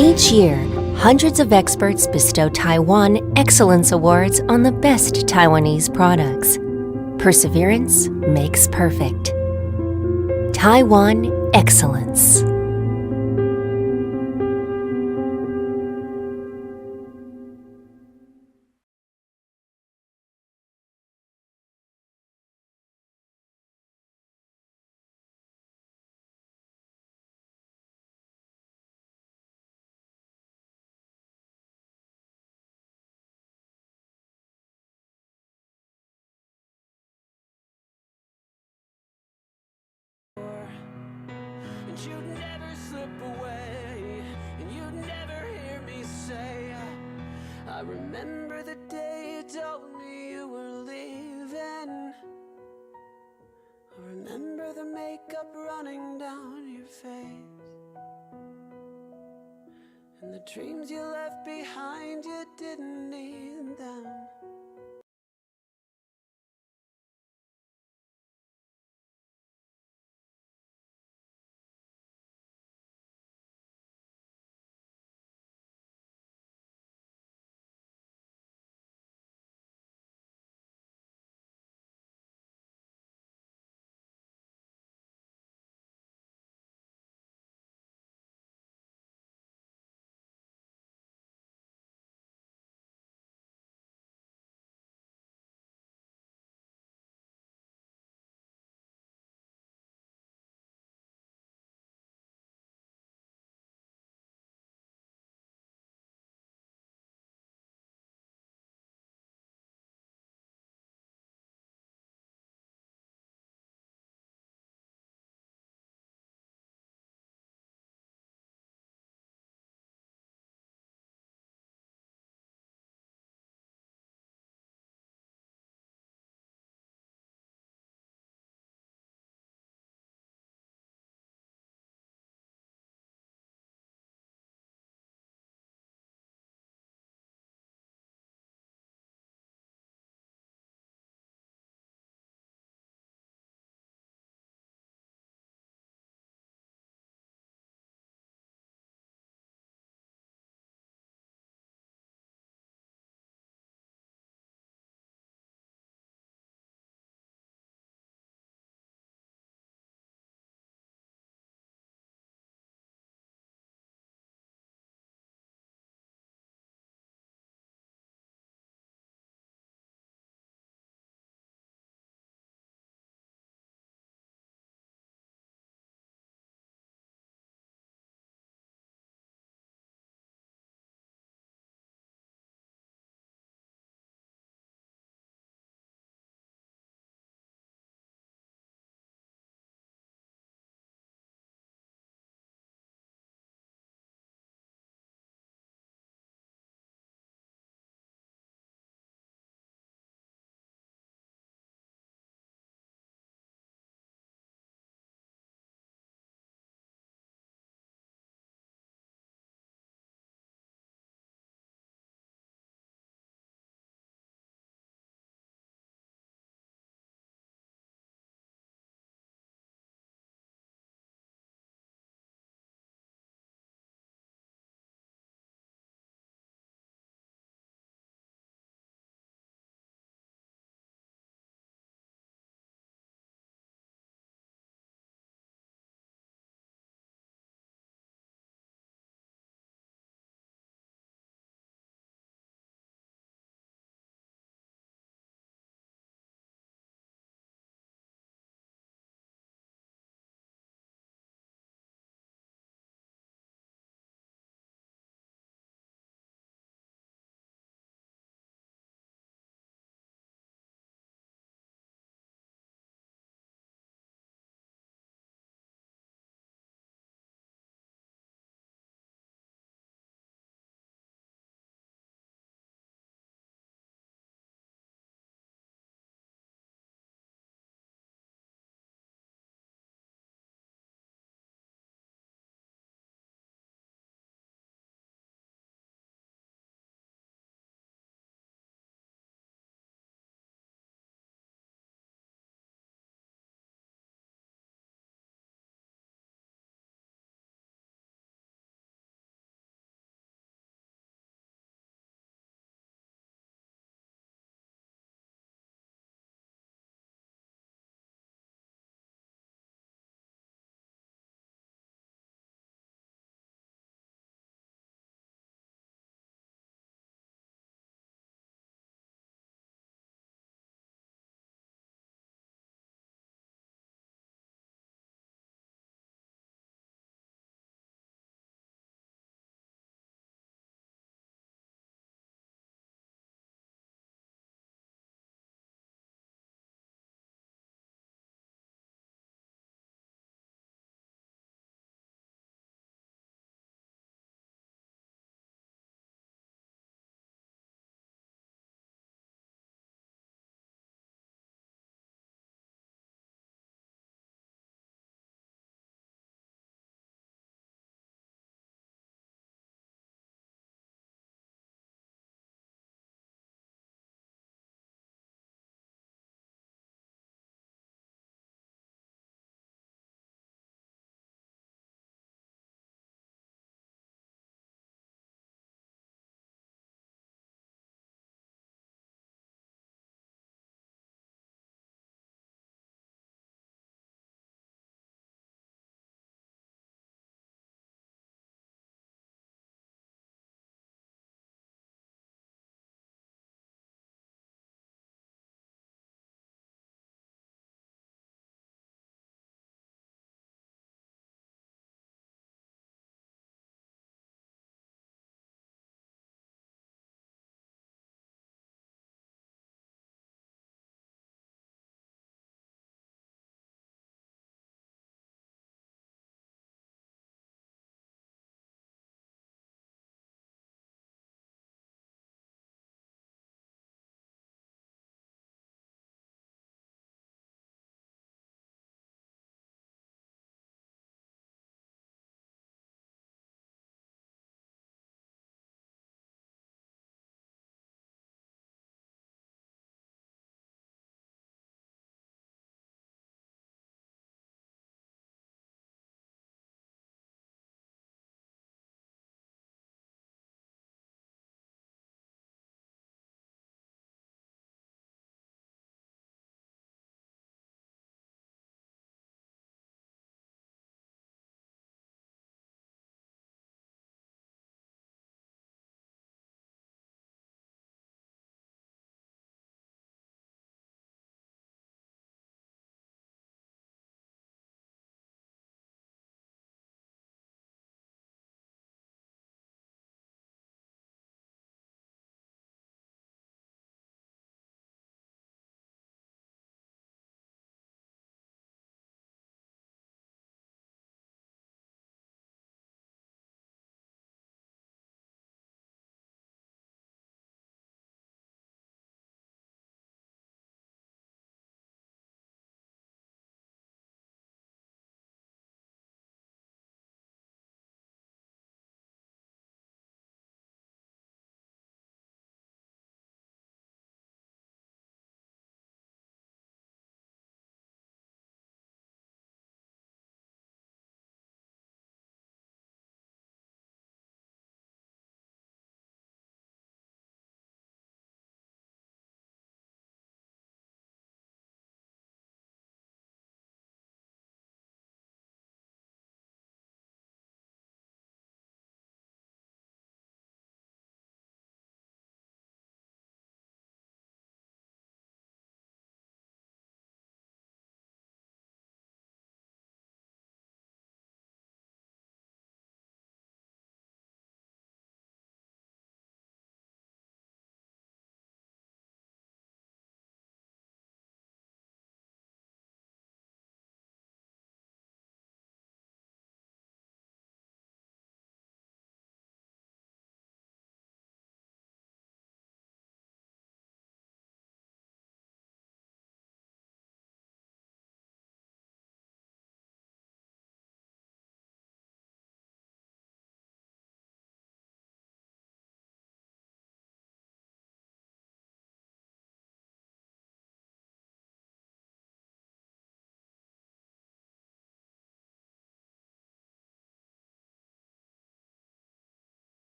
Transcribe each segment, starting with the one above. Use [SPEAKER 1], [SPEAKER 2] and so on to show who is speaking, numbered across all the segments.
[SPEAKER 1] Each year, hundreds of experts bestow Taiwan Excellence Awards on the best Taiwanese products. Perseverance makes perfect. Taiwan Excellence.
[SPEAKER 2] And you'd never slip away, and you'd never hear me say, I remember the day you told me you were leaving. I remember the makeup running down your face, and the dreams you left behind, you didn't need them.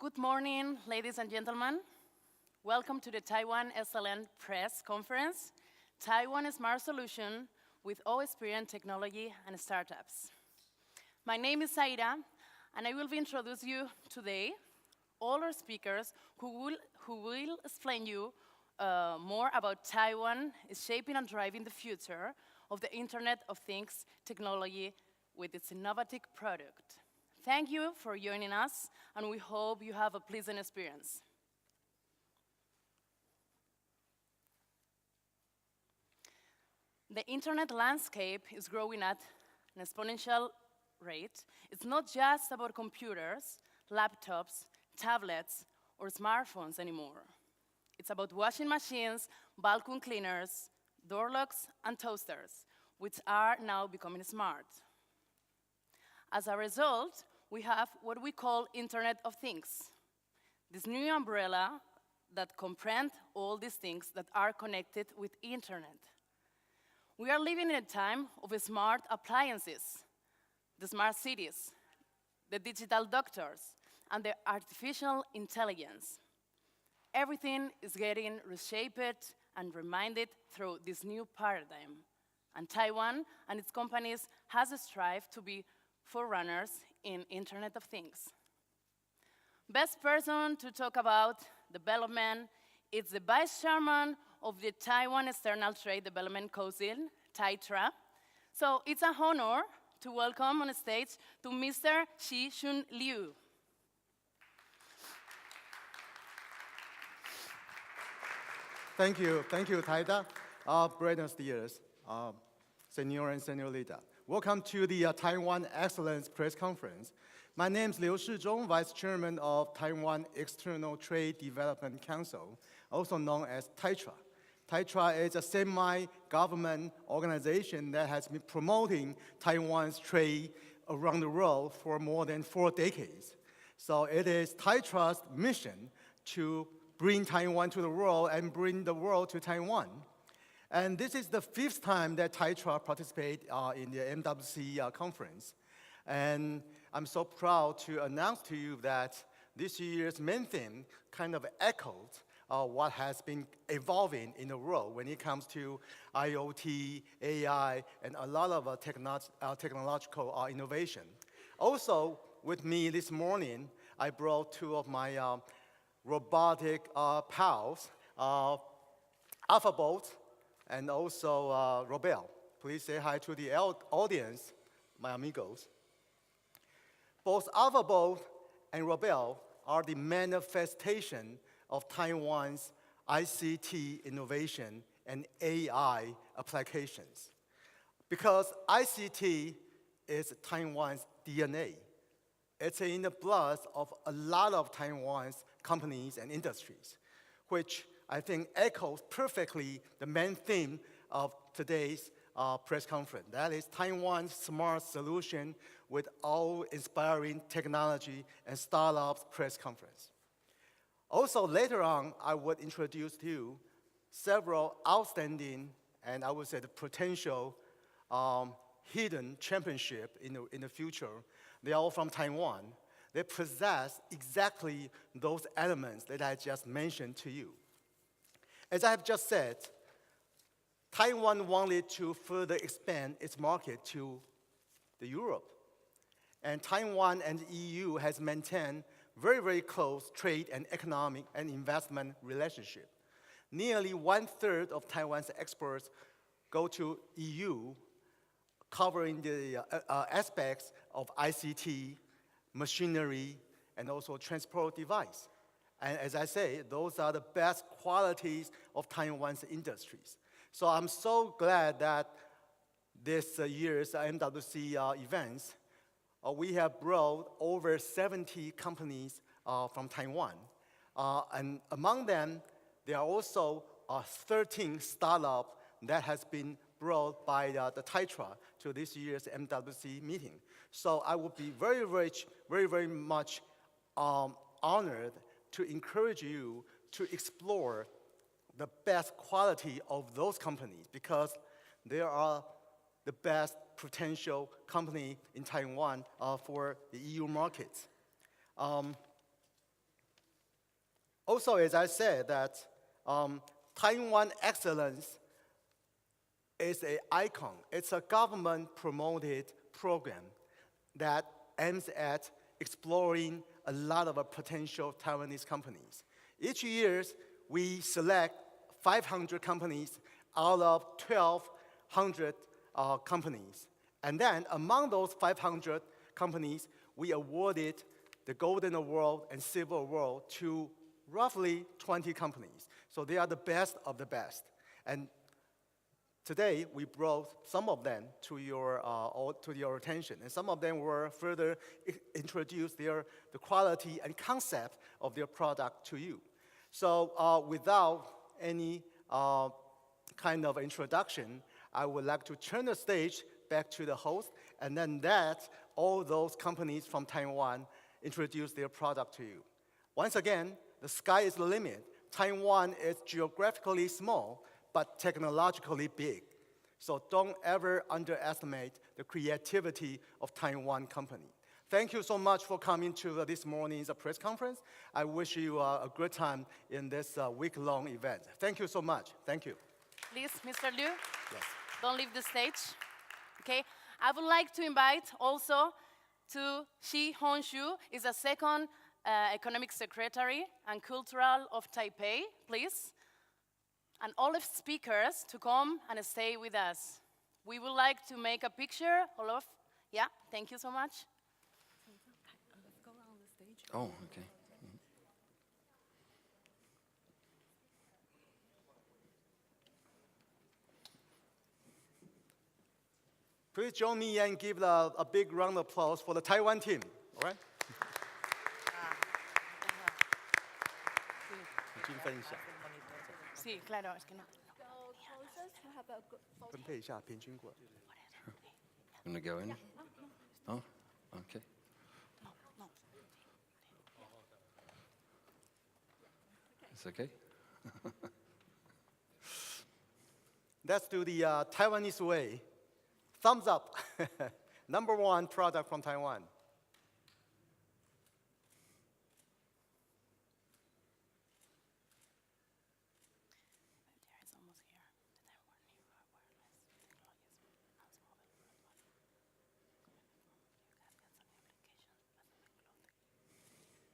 [SPEAKER 3] Good morning, ladies and gentlemen. Welcome to the Taiwan SLN Press Conference, Taiwan Smart Solution with all-experience technology and startups. My name is Zaira, and I will be introducing you today all our speakers who will explain you more about Taiwan is shaping and driving the future of the Internet of Things technology with its innovative product. Thank you for joining us, and we hope you have a pleasant experience. The Internet landscape is growing at an exponential rate. It's not just about computers, laptops, tablets, or smartphones anymore. It's about washing machines, vacuum cleaners, door locks, and toasters, which are now becoming smart. As a result, we have what we call Internet of Things, this new umbrella that comprehends all these things that are connected with Internet. We are living in a time of smart appliances, the smart cities, the digital doctors, and the artificial intelligence. Everything is getting reshaped and reminded through this new paradigm. And Taiwan and its companies has strived to be forerunners in Internet of Things. Best person to talk about development is the Vice Chairman of the Taiwan External Trade Development Council, TAITRA. So it's an honor to welcome on stage to Mr. Shih-Chung Liu.
[SPEAKER 4] Thank you, Taida. Buenos dias, Senor and Senorita. Welcome to the Taiwan Excellence Press Conference. My name is Liu Shih-Chung, Vice Chairman of Taiwan External Trade Development Council, also known as TAITRA. TAITRA is a semi-government organization that has been promoting Taiwan's trade around the world for more than 4 decades. So it is TAITRA's mission to bring Taiwan to the world and bring the world to Taiwan. And this is the 5th time that TAITRA participates in the MWC conference. And I'm so proud to announce to you that this year's main theme kind of echoed what has been evolving in the world when it comes to IoT, AI, and a lot of technological innovation. Also, with me this morning, I brought 2 of my robotic pals, AlphaBot and also Robel. Please say hi to the audience, my amigos. Both AlphaBot and Robel are the manifestation of Taiwan's ICT innovation and AI applications. Because ICT is Taiwan's DNA. It's in the blood of a lot of Taiwan's companies and industries, which I think echoes perfectly the main theme of today's press conference. That is Taiwan's smart solution with all-inspiring technology and startups press conference. Also, later on, I would introduce to you several outstanding and I would say the potential hidden championship in the future. They are all from Taiwan. They possess exactly those elements that I just mentioned to you. As I have just said, Taiwan wanted to further expand its market to Europe. And Taiwan and the EU has maintained very, very close trade and economic and investment relationship. Nearly 1/3 of Taiwan's exports go to EU, covering the aspects of ICT, machinery, and also transport device. And as I say, those are the best qualities of Taiwan's industries. So I'm so glad that this year's MWC events, we have brought over 70 companies from Taiwan. And among them, there are also 13 startups that has been brought by the TAITRA to this year's MWC meeting. So I would be very much honored to encourage you to explore the best quality of those companies because they are the best potential company in Taiwan for the EU markets. Also, as I said, that Taiwan Excellence is an icon. It's a government-promoted program that aims at exploring a lot of potential Taiwanese companies. Each year, we select 500 companies out of 1,200 companies. And then among those 500 companies, we awarded the Golden Award and Silver Award to roughly 20 companies. So they are the best of the best. And today, we brought some of them to your attention, and some of them were further introduced the quality and concept of their product to you. So without any kind of introduction, I would like to turn the stage back to the host, and then let all those companies from Taiwan introduce their product to you. Once again, the sky is the limit. Taiwan is geographically small, but technologically big. So don't ever underestimate the creativity of Taiwan company. Thank you so much for coming to this morning's press conference. I wish you a good time in this week-long event. Thank you so much. Thank you.
[SPEAKER 3] Please, Mr. Liu,
[SPEAKER 4] Yes.
[SPEAKER 3] don't leave the stage. Okay, I would like to invite also to Shih-Chung Liu, is the second economic secretary and cultural of Taipei, please. And all of speakers to come and stay with us. We would like to make a picture, all of, yeah, thank you so much.
[SPEAKER 5] Oh, okay.
[SPEAKER 4] Please join me and give a big round of applause for the Taiwan team, all right? 平均分一下，
[SPEAKER 3] Sí, claro, es que no.
[SPEAKER 6] Go closest to have a good photo.
[SPEAKER 4] 分配一下，平均过来。
[SPEAKER 5] Gonna go in? Oh, okay. It's okay?
[SPEAKER 4] Let's do the Taiwanese way. Thumbs up. Number one product from Taiwan.
[SPEAKER 3] It's almost here. The Taiwan new wireless technologies and mobile broadband. You have got some applications, but not included.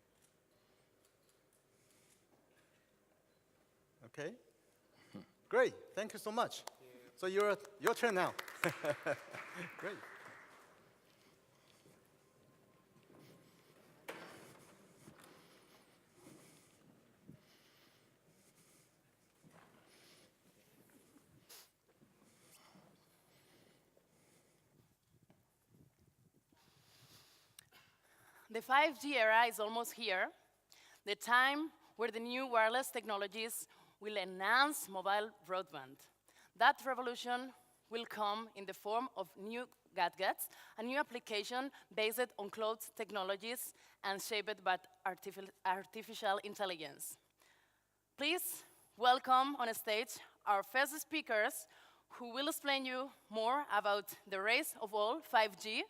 [SPEAKER 4] Okay? Great. Thank you so much. So your turn now. Great.
[SPEAKER 3] The 5G era is almost here, the time where the new wireless technologies will enhance mobile broadband. That revolution will come in the form of new gadgets, a new application based on cloud technologies and shaped by artificial intelligence. Please welcome on stage our first speakers who will explain you more about the rise of all 5G,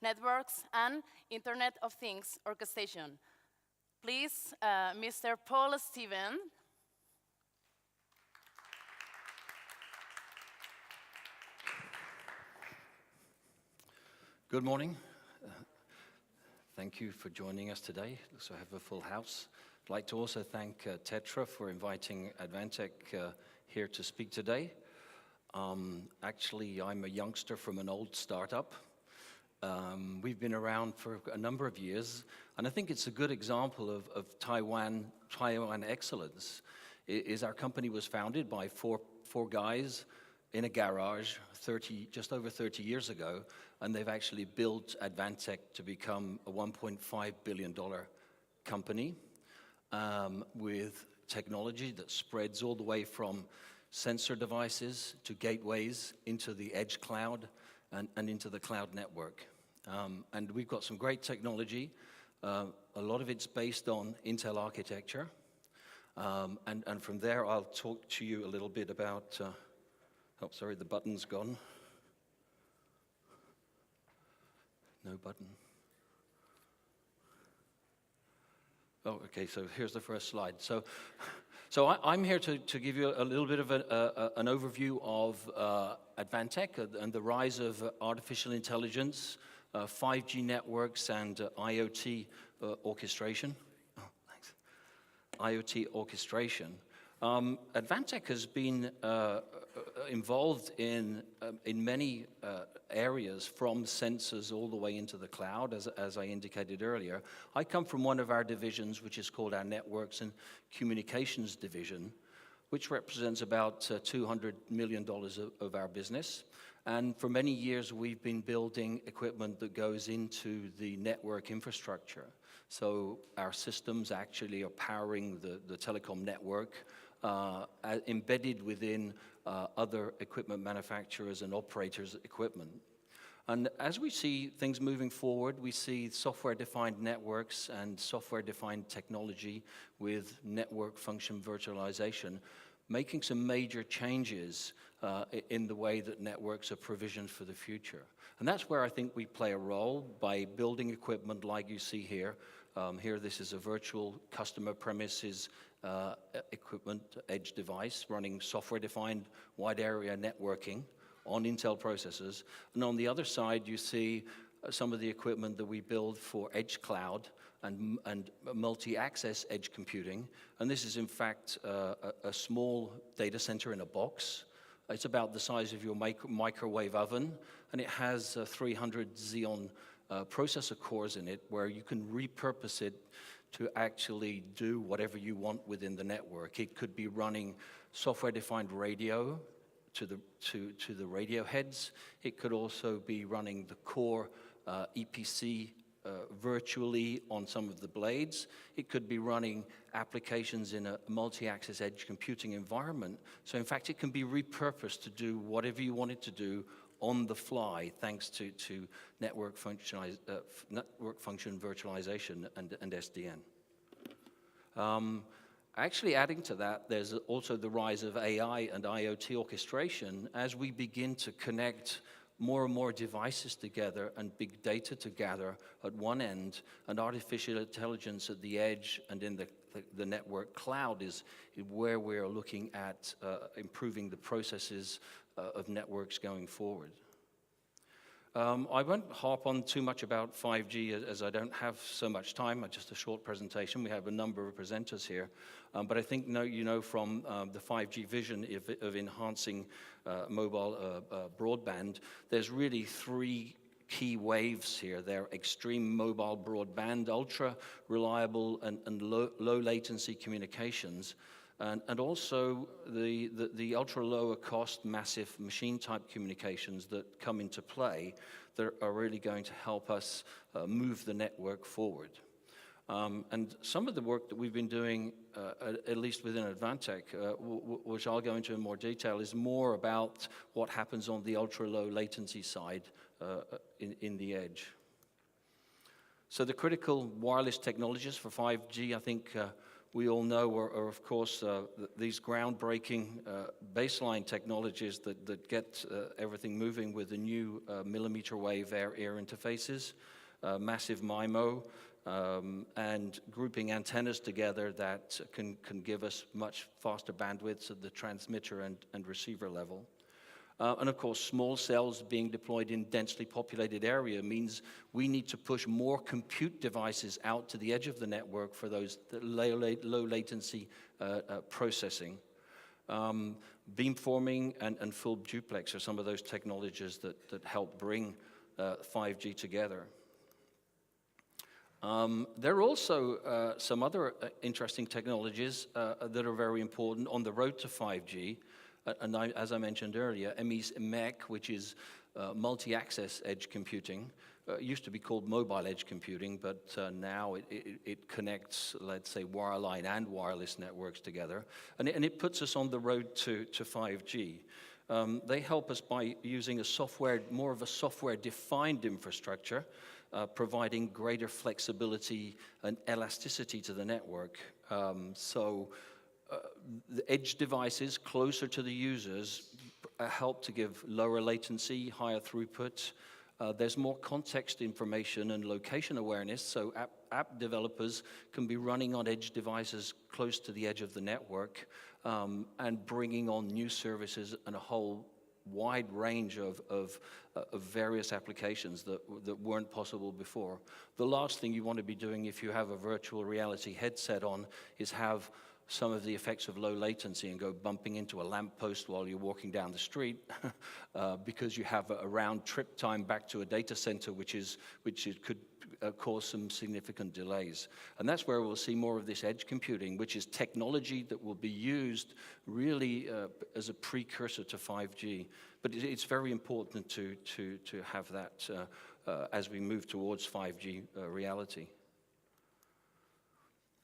[SPEAKER 3] networks, and Internet of Things orchestration. Please, Mr. Paul Steven.
[SPEAKER 5] Good morning. Thank you for joining us today. Looks like I have a full house. I'd like to also thank Tetra for inviting Advantech here to speak today. Actually, I'm a youngster from an old startup. We've been around for a number of years, and I think it's a good example of Taiwan excellence. Our company was founded by four guys in a garage just over 30 years ago, and they've actually built Advantech to become a $1.5 billion company with technology that spreads all the way from sensor devices to gateways into the edge cloud and into the cloud network. And we've got some great technology. A lot of it's based on Intel architecture. And from there, I'll talk to you a little bit about, oh, sorry, the button's gone. No button. Oh, okay, so here's the first slide. So I'm here to give you a little bit of an overview of Advantech and the rise of artificial intelligence, 5G networks, and IoT orchestration. Oh, thanks. IoT orchestration. Advantech has been involved in many areas, from sensors all the way into the cloud, as I indicated earlier. I come from one of our divisions, which is called our Networks and Communications Division, which represents about $200 million of our business. And for many years, we've been building equipment that goes into the network infrastructure. So our systems actually are powering the telecom network, embedded within other equipment manufacturers and operators' equipment. And as we see things moving forward, we see software-defined networks and software-defined technology with network function virtualization making some major changes in the way that networks are provisioned for the future. And that's where I think we play a role by building equipment like you see here. Here, this is a virtual customer premises equipment edge device running software-defined wide area networking on Intel processors. And on the other side, you see some of the equipment that we build for edge cloud and multi-access edge computing. And this is, in fact, a small data center in a box. It's about the size of your microwave oven, and it has 300 Xeon processor cores in it, where you can repurpose it to actually do whatever you want within the network. It could be running software-defined radio to the radio heads. It could also be running the core EPC virtually on some of the blades. It could be running applications in a multi-access edge computing environment. So in fact, it can be repurposed to do whatever you want it to do on the fly, thanks to network function virtualization and SDN. Actually adding to that, there's also the rise of AI and IoT orchestration as we begin to connect more and more devices together and big data together at one end, and artificial intelligence at the edge and in the network cloud is where we're looking at improving the processes of networks going forward. I won't harp on too much about 5G as I don't have so much time, just a short presentation. We have a number of presenters here. But I think you know from the 5G vision of enhancing mobile broadband, there's really three key waves here. They're extreme mobile broadband, ultra reliable and low latency communications, and also the ultra lower cost massive machine type communications that come into play that are really going to help us move the network forward. And some of the work that we've been doing, at least within Advantech, which I'll go into in more detail, is more about what happens on the ultra low latency side in the edge. So the critical wireless technologies for 5G, I think we all know are of course, these groundbreaking baseline technologies that get everything moving with the new millimeter wave air interfaces, massive MIMO, and grouping antennas together that can give us much faster bandwidths at the transmitter and receiver level. And of course, small cells being deployed in densely populated area means we need to push more compute devices out to the edge of the network for those low latency processing. Beamforming and full duplex are some of those technologies that help bring 5G together. There are also some other interesting technologies that are very important on the road to 5G. And as I mentioned earlier, MEC, which is multi-access edge computing, used to be called mobile edge computing, but now it connects, let's say, wireline and wireless networks together. And it puts us on the road to 5G. They help us by using more of a software-defined infrastructure, providing greater flexibility and elasticity to the network. The edge devices closer to the users help to give lower latency, higher throughput, There's more context information and location awareness, so app developers can be running on edge devices close to the edge of the network and bringing on new services and a whole wide range of various applications that weren't possible before. The last thing you want to be doing if you have a virtual reality headset on is have some of the effects of low latency and go bumping into a lamppost while you're walking down the street because you have a round trip time back to a data center which could cause some significant delays. And that's where we'll see more of this edge computing, which is technology that will be used really as a precursor to 5G. But it's very important to have that as we move towards 5G reality.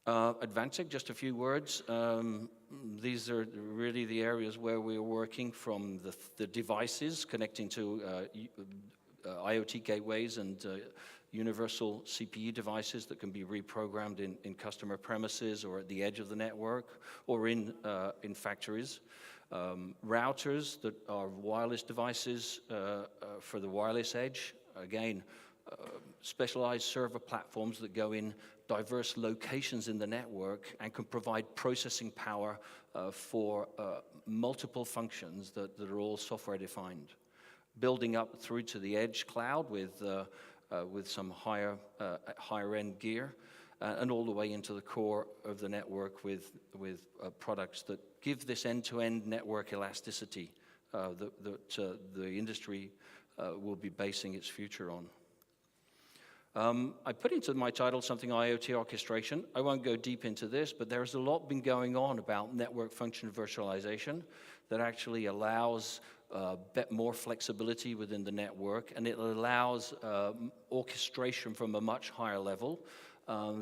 [SPEAKER 5] Advancing, just a few words. These are really the areas where we're working, from the devices connecting to IoT gateways and universal CPU devices that can be reprogrammed in customer premises or at the edge of the network or in factories. Routers that are wireless devices for the wireless edge. Again, specialized server platforms that go in diverse locations in the network and can provide processing power for multiple functions that are all software defined. Building up through to the edge cloud with some higher end gear, and all the way into the core of the network with products that give this end-to-end network elasticity that the industry will be basing its future on. I put into my title something IoT orchestration. I won't go deep into this, but there's a lot been going on about network function virtualization that actually allows more flexibility within the network, and it allows orchestration from a much higher level.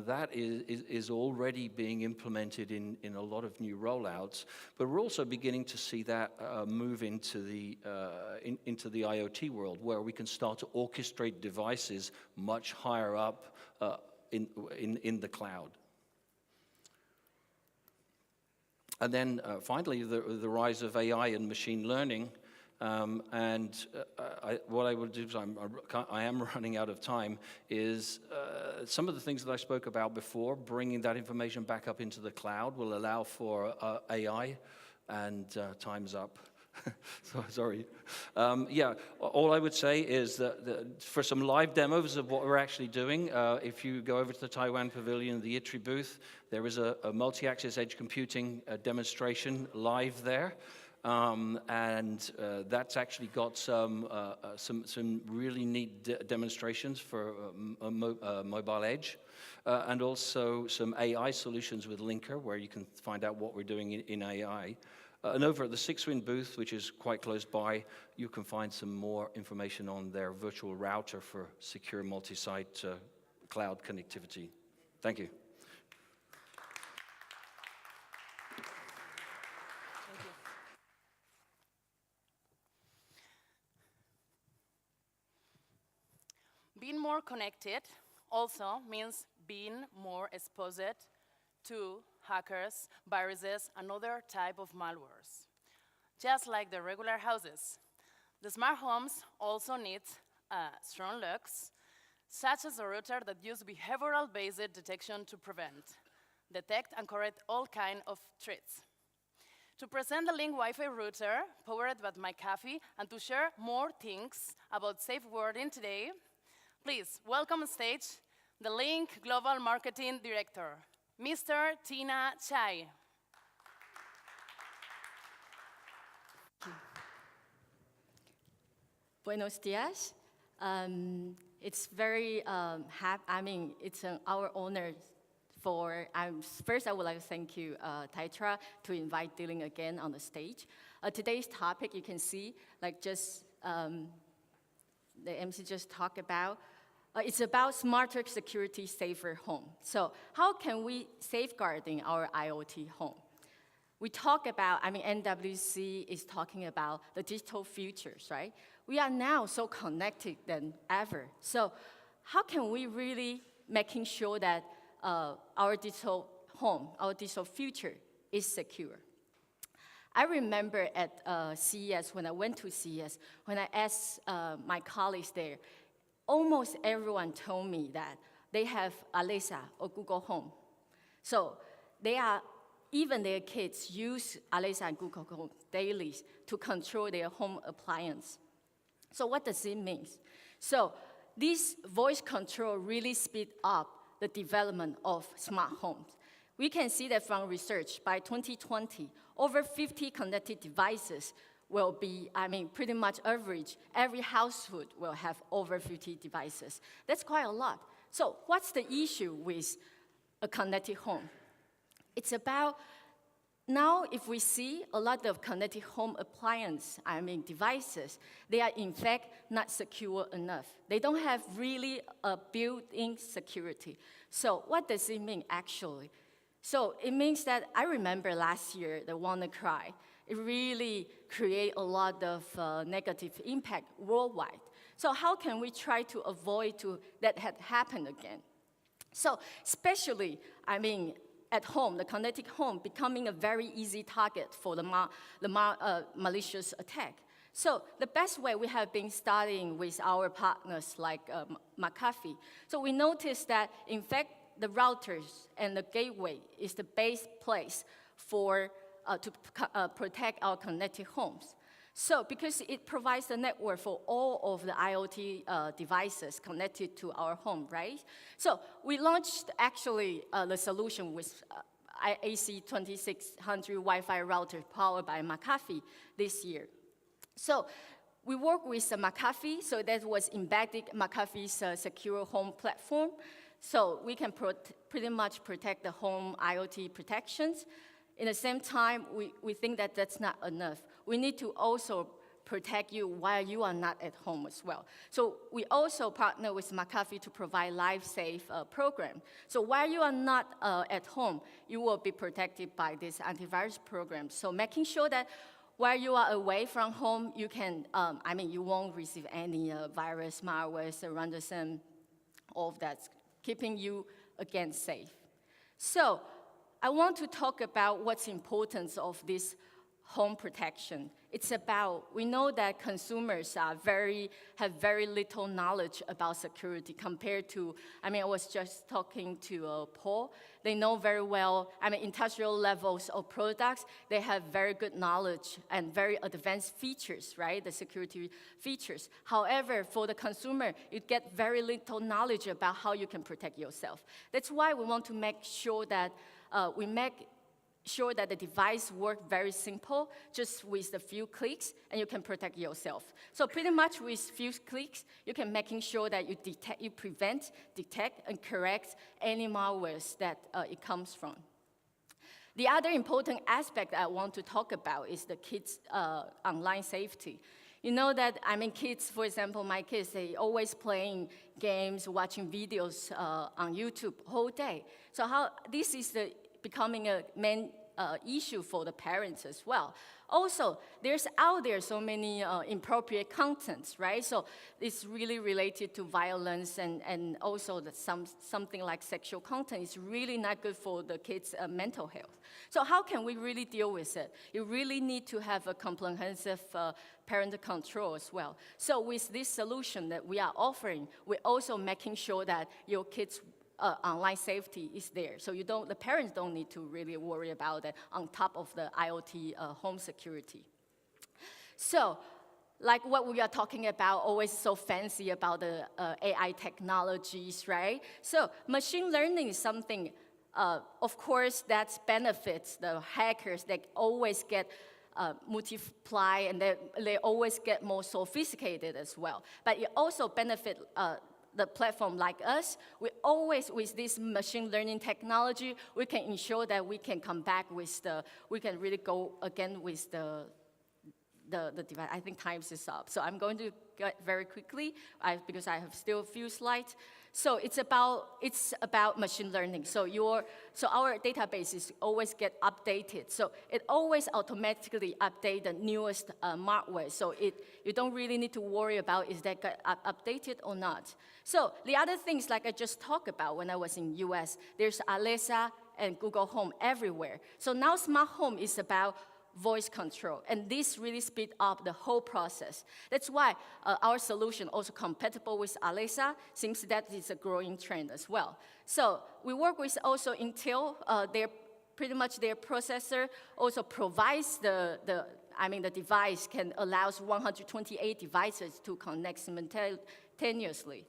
[SPEAKER 5] That is already being implemented in a lot of new rollouts, but we're also beginning to see that move into the IoT world, where we can start to orchestrate devices much higher up in the cloud. And then finally, the rise of AI and machine learning. What I will do, is I am running out of time, is some of the things that I spoke about before, bringing that information back up into the cloud will allow for AI, and time's up. So, sorry. Yeah, all I would say is that for some live demos of what we're actually doing, if you go over to the Taiwan Pavilion, the ITRI booth, there is a multi-axis edge computing demonstration live there. That's actually got some really neat demonstrations for mobile edge, and also some AI solutions with Linker, where you can find out what we're doing in AI. And over at the Sixwind booth, which is quite close by, you can find some more information on their virtual router for secure multi-site cloud connectivity. Thank you.
[SPEAKER 3] Being more connected also means being more exposed to hackers, viruses, and other type of malwares. Just like the regular houses, the smart homes also need strong locks, such as a router that uses behavioral-based detection to detect and correct all kinds of threats. To present the Link Wi-Fi router powered by my coffee and to share more things about safe wording today, please welcome on stage the Link Global Marketing Director, Mr. Tina Chai.
[SPEAKER 7] Buenos dias. It's very it's our honor for. First, I would like to thank you, Taitra, to invite Dylan again on the stage. Today's topic, you can see, like just the MC just talked about. It's about smarter security, safer home. So how can we safeguarding our IoT home? We talk about, MWC is talking about the digital futures, right? We are now so connected than ever. So how can we really making sure that our digital home, our digital future is secure? I remember at CES, when I went to CES, when I asked my colleagues there, almost everyone told me that they have Alexa or Google Home. So even their kids use Alexa and Google Home daily to control their home appliance. So what does it mean? So this voice control really speed up the development of smart homes. We can see that from research, by 2020, over 50 connected devices will be, pretty much average. Every household will have over 50 devices. That's quite a lot. So what's the issue with a connected home? It's about, now if we see a lot of connected home appliance, devices, they are in fact not secure enough. They don't have really a built-in security. So what does it mean actually? So it means that I remember last year, the WannaCry, it really created a lot of negative impact worldwide. So how can we try to avoid that had happened again? So especially, at home, the connected home becoming a very easy target for the malicious attack. So the best way we have been studying with our partners like McAfee. So we noticed that, in fact, the routers and the gateway is the base place for to protect our connected homes. So because it provides the network for all of the IoT devices connected to our home, right? So we launched actually the solution with AC2600 Wi-Fi router powered by McAfee this year. So we work with McAfee, so that was embedded McAfee's secure home platform. So we can pretty much protect the home IoT protections. In the same time, we think that that's not enough. We need to also protect you while you are not at home as well. So we also partner with McAfee to provide LifeSafe program. So while you are not at home, you will be protected by this antivirus program. So making sure that while you are away from home, you can, you won't receive any virus, malware, ransomware, all of that, keeping you, again, safe. So I want to talk about what's the importance of this home protection. It's about, we know that consumers have very little knowledge about security compared to, I was just talking to Paul. They know very well, industrial levels of products, they have very good knowledge and very advanced features, right? The security features. However, for the consumer, you get very little knowledge about how you can protect yourself. That's why we want to make sure that the device works very simple, just with a few clicks, and you can protect yourself. So pretty much with few clicks, you can making sure that you prevent, detect, and correct any malwares that it comes from. The other important aspect I want to talk about is the kids' online safety. You know that, kids, for example, my kids, they always playing games, watching videos on YouTube whole day. So this is becoming a main issue for the parents as well. Also, there's out there so many inappropriate contents, right? So it's really related to violence and also something like sexual content is really not good for the kids' mental health. So how can we really deal with it? You really need to have a comprehensive parental control as well. So with this solution that we are offering, we're also making sure that your kids' online safety is there. So the parents don't need to really worry about it on top of the IoT home security. So, like what we are talking about, always so fancy about the AI technologies, right? So machine learning is something, of course, that benefits the hackers. They always get multiply, and they always get more sophisticated as well. But it also benefits the platform like us. We always, with this machine learning technology, we can ensure that we can come back with we can really go again with the device. I think time is up. So I'm going to get very quickly because I have still a few slides. So it's about machine learning. So our databases always get updated. So it always automatically updates the newest malware. So you don't really need to worry about is that got updated or not. So the other things, like I just talked about when I was in US, there's Alexa and Google Home everywhere. So now smart home is about voice control. And this really speed up the whole process. That's why our solution also compatible with Alexa, since that is a growing trend as well. So we work with also Intel, pretty much their processor also provides the device can allows 128 devices to connect simultaneously.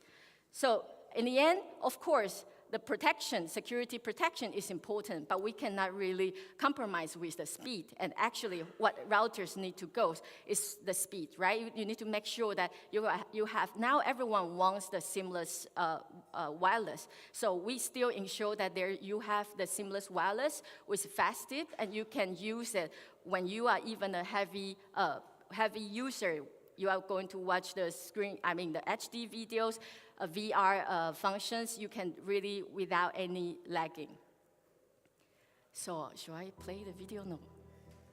[SPEAKER 7] So in the end, of course, the protection, security protection is important, but we cannot really compromise with the speed. And actually, what routers need to go is the speed, right? You need to make sure that you have, now everyone wants the seamless wireless. So we still ensure that you have the seamless wireless with fasted, and you can use it when you are even a heavy user. You are going to watch the screen, the HD videos, VR functions, you can really without any lagging. So should I play the video? No.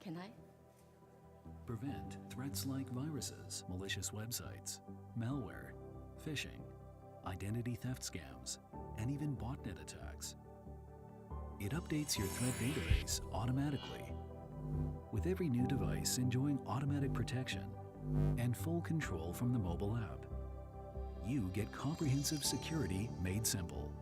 [SPEAKER 7] Can I?
[SPEAKER 8] Prevent threats like viruses, malicious websites, malware, phishing, identity theft scams, and even botnet attacks. It updates your threat database automatically. With every new device enjoying automatic protection and full control from the mobile app, you get comprehensive security made simple.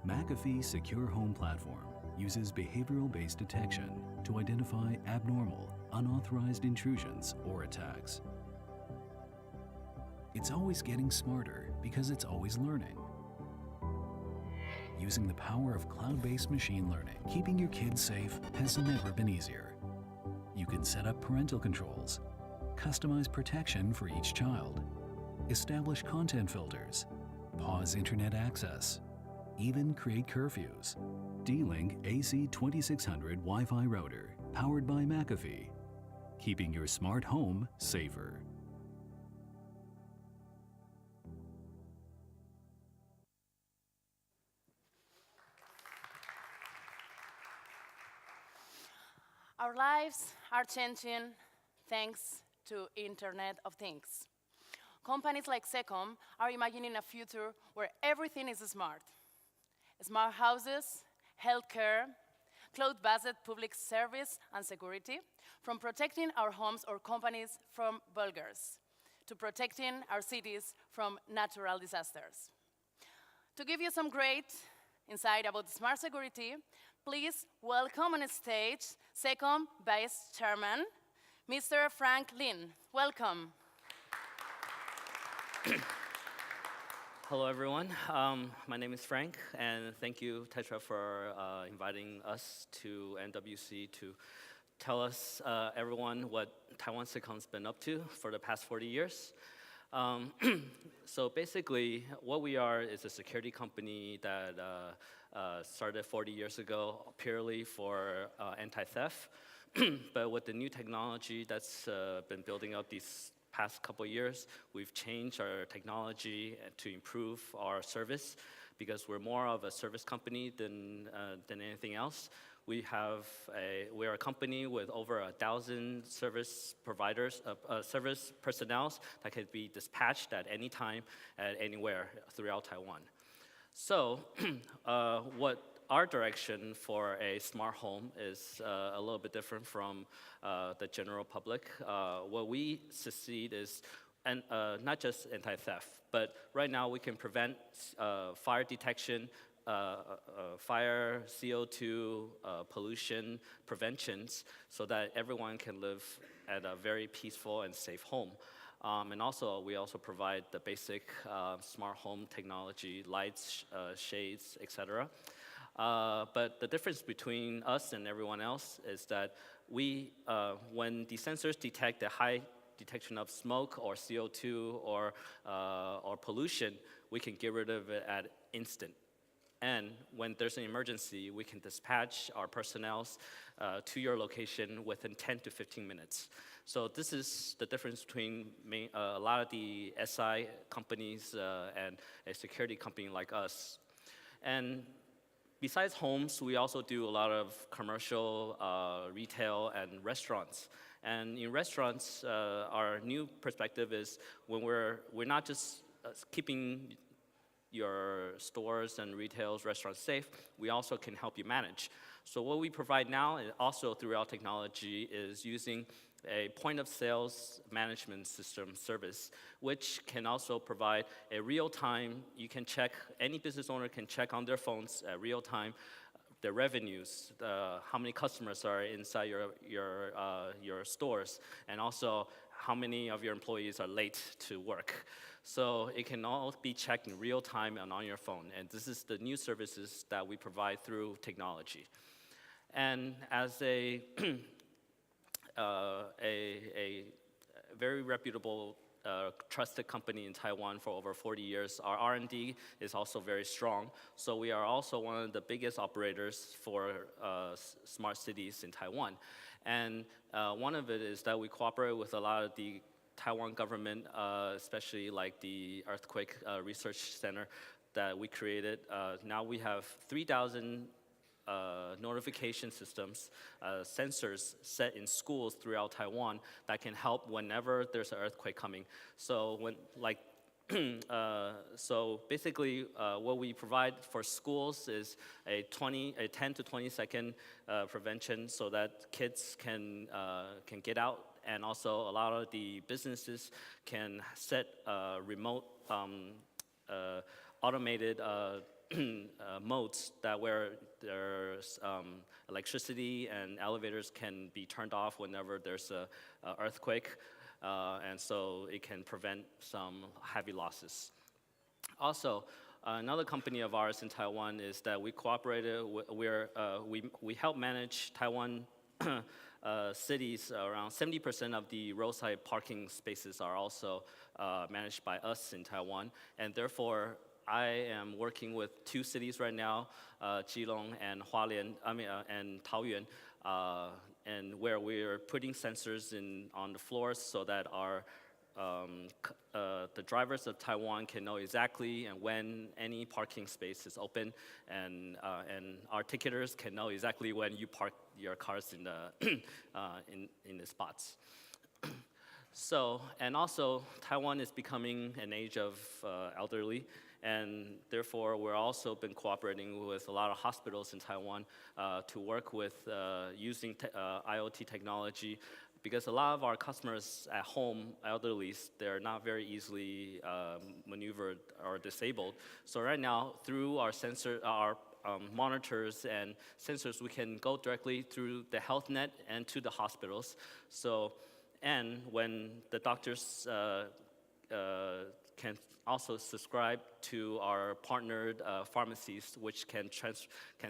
[SPEAKER 8] McAfee Secure Home Platform uses behavioral-based detection to identify abnormal, unauthorized intrusions or attacks. It's always getting smarter because it's always learning. Using the power of cloud-based machine learning, keeping your kids safe has never been easier. You can set up parental controls, customize protection for each child, establish content filters, pause internet access, even create curfews. D-Link AC2600 Wi-Fi router, powered by McAfee, keeping your smart home safer.
[SPEAKER 3] Our lives are changing thanks to Internet of Things. Companies like Secom are imagining a future where everything is smart. Smart houses, healthcare, cloud-based public service and security, from protecting our homes or companies from bulgars, to protecting our cities from natural disasters. To give you some great insight about smart security, please welcome on stage Secom Vice Chairman, Mr. Frank Lin. Welcome.
[SPEAKER 9] Hello, everyone. My name is Frank, and thank you, Tetra, for inviting us to MWC to tell us, everyone, what Taiwan Secom's been up to for the past 40 years. So basically, what we are is a security company that started 40 years ago purely for anti-theft. But with the new technology that's been building up these past couple years, we've changed our technology to improve our service because we're more of a service company than anything else. We're a company with over 1,000 service providers, service personnel that can be dispatched at any time, at anywhere throughout Taiwan. So what our direction for a smart home is a little bit different from the general public. What we succeed is not just anti-theft, but right now we can prevent fire detection, fire, CO2, pollution preventions, so that everyone can live at a very peaceful and safe home. And also, we also provide the basic smart home technology, lights, shades, etc. But the difference between us and everyone else is that when the sensors detect a high detection of smoke or CO2 or pollution, we can get rid of it at instant. And when there's an emergency, we can dispatch our personnel to your location within 10 to 15 minutes. So this is the difference between a lot of the SI companies and a security company like us. And besides homes, we also do a lot of commercial, retail, and restaurants. And in restaurants, our new perspective is when we're not just keeping your stores and retail restaurants safe, we also can help you manage. So what we provide now, and also through our technology, is using a point of sales management system service, which can also provide a real-time, you can check, any business owner can check on their phones at real time the revenues, how many customers are inside your stores, and also how many of your employees are late to work. So it can all be checked in real time and on your phone. And this is the new services that we provide through technology. And as a very reputable, trusted company in Taiwan for over 40 years, our R&D is also very strong. So we are also one of the biggest operators for smart cities in Taiwan. And one of it is that we cooperate with a lot of the Taiwan government, especially like the Earthquake Research Center that we created. Now we have 3,000 notification systems, sensors set in schools throughout Taiwan that can help whenever there's an earthquake coming. So so basically, what we provide for schools is a 10 to 20 second prevention so that kids can get out, and also a lot of the businesses can set remote automated modes that where there's electricity and elevators can be turned off whenever there's a earthquake, and so it can prevent some heavy losses. Also, another company of ours in Taiwan is that we cooperated. We help manage Taiwan cities. Around 70% of the roadside parking spaces are also managed by us in Taiwan, and therefore I am working with 2 cities right now, Keelung and and Taoyuan, and where we're putting sensors on the floors so that our the drivers of Taiwan can know exactly and when any parking space is open, and our ticketers can know exactly when you park your cars in the in the spots. So, and also Taiwan is becoming an age of elderly. And therefore, we're also been cooperating with a lot of hospitals in Taiwan to work with using IoT technology, because a lot of our customers at home, elderlies, they're not very easily maneuvered or disabled. So right now, through our monitors and sensors, we can go directly through the health net and to the hospitals. So, and when the doctors can also subscribe to our partnered pharmacies, which can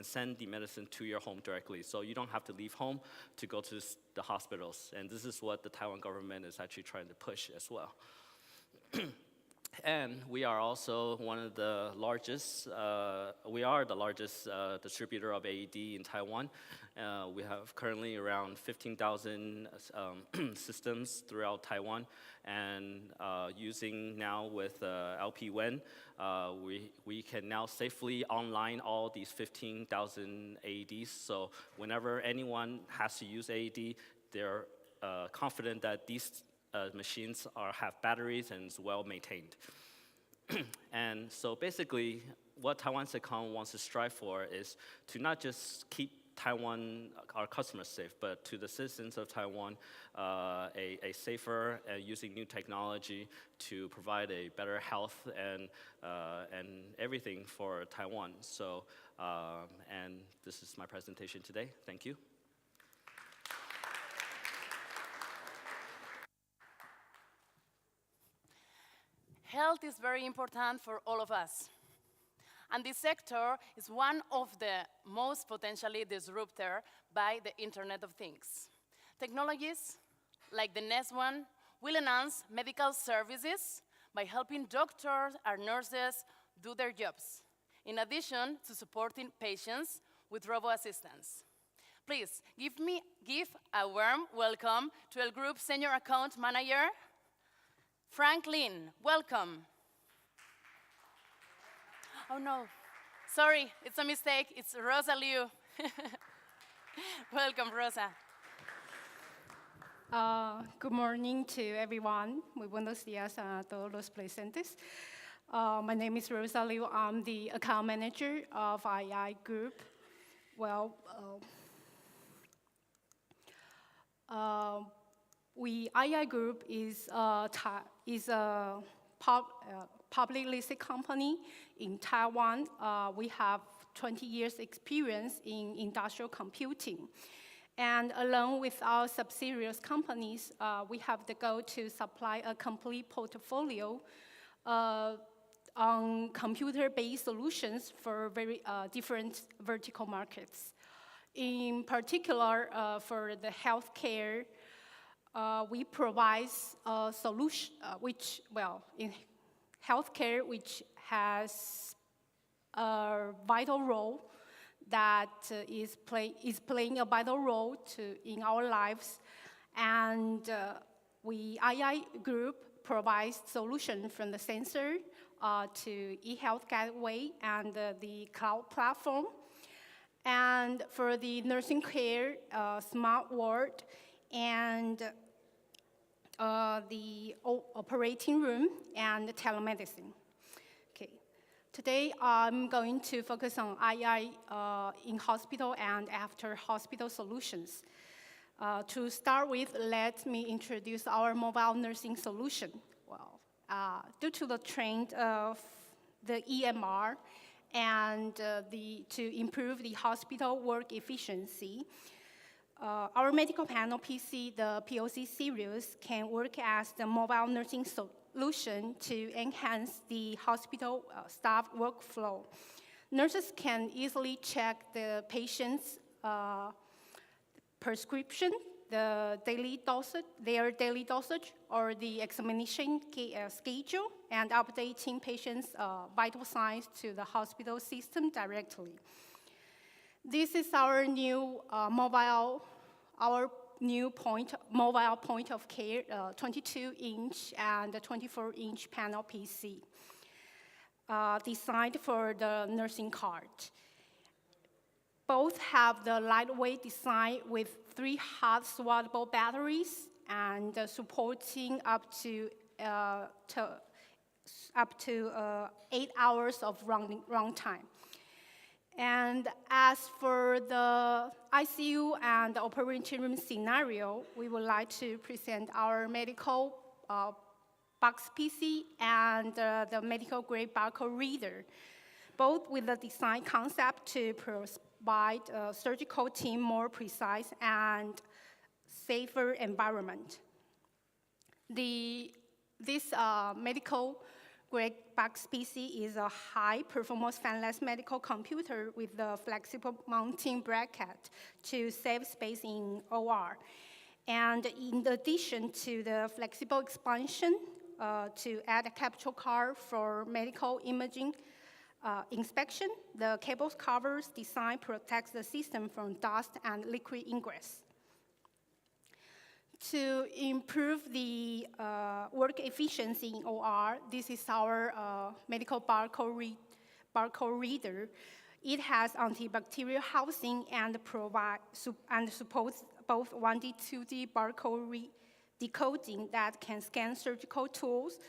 [SPEAKER 9] send the medicine to your home directly. So you don't have to leave home to go to the hospitals. And this is what the Taiwan government is actually trying to push as well. And we are also one of the largest, we are the largest distributor of AED in Taiwan. We have currently around 15,000 systems throughout Taiwan, and using now with LP-WAN, we can now safely online all these 15,000 AEDs. So whenever anyone has to use AED, they're confident that these machines have batteries and is well maintained. And so basically, what Taiwan Secom wants to strive for is to not just keep Taiwan, our customers, safe, but to the citizens of Taiwan, a safer, using new technology to provide a better health and everything for Taiwan. So, and this is my presentation today. Thank you.
[SPEAKER 3] Health is very important for all of us. And this sector is one of the most potentially disrupted by the Internet of Things. Technologies like the next one will enhance medical services by helping doctors and nurses do their jobs, in addition to supporting patients with robo-assistance. Please, give a warm welcome to El Group Senior Account Manager, Franklin. Welcome. Oh no, sorry, it's a mistake. It's Rosa Liu. Welcome, Rosa.
[SPEAKER 6] Good morning to everyone. Muy buenos días a todos los presentes. My name is Rosa Liu. I'm the account manager of II Group. Well, AI Group is a public listed company in Taiwan. We have 20 years experience in industrial computing. And along with our subsidiaries companies, we have the goal to supply a complete portfolio on computer-based solutions for very different vertical markets. In particular, for the healthcare, we provide a solution in healthcare, which has a vital role that is playing a vital role in our lives. And AI Group provides solutions from the sensor to e-health gateway and the cloud platform. And for the nursing care, smart ward, and the operating room and telemedicine. Okay. Today, I'm going to focus on AI in hospital and after hospital solutions. To start with, let me introduce our mobile nursing solution. Well, due to the trend of the EMR and to improve the hospital work efficiency, our medical panel PC, the POC series, can work as the mobile nursing solution to enhance the hospital staff workflow. Nurses can easily check the patient's prescription, their daily dosage, or the examination schedule, and updating patients' vital signs to the hospital system directly. This is our new mobile point of care, 22-inch and 24-inch panel PC, designed for the nursing cart. Both have the lightweight design with 3 hot swappable batteries and supporting up to 8 hours of run time. And as for the ICU and the operating room scenario, we would like to present our medical box PC and the medical grade barcode reader, both with the design concept to provide a surgical team more precise and safer environment. This medical grade box PC is a high-performance fanless medical computer with a flexible mounting bracket to save space in OR. And in addition to the flexible expansion, to add a capture card for medical imaging inspection, the cables covers design protects the system from dust and liquid ingress. To improve the work efficiency in OR, this is our medical barcode reader. It has antibacterial housing and supports both 1D, 2D barcode decoding that can scan surgical tools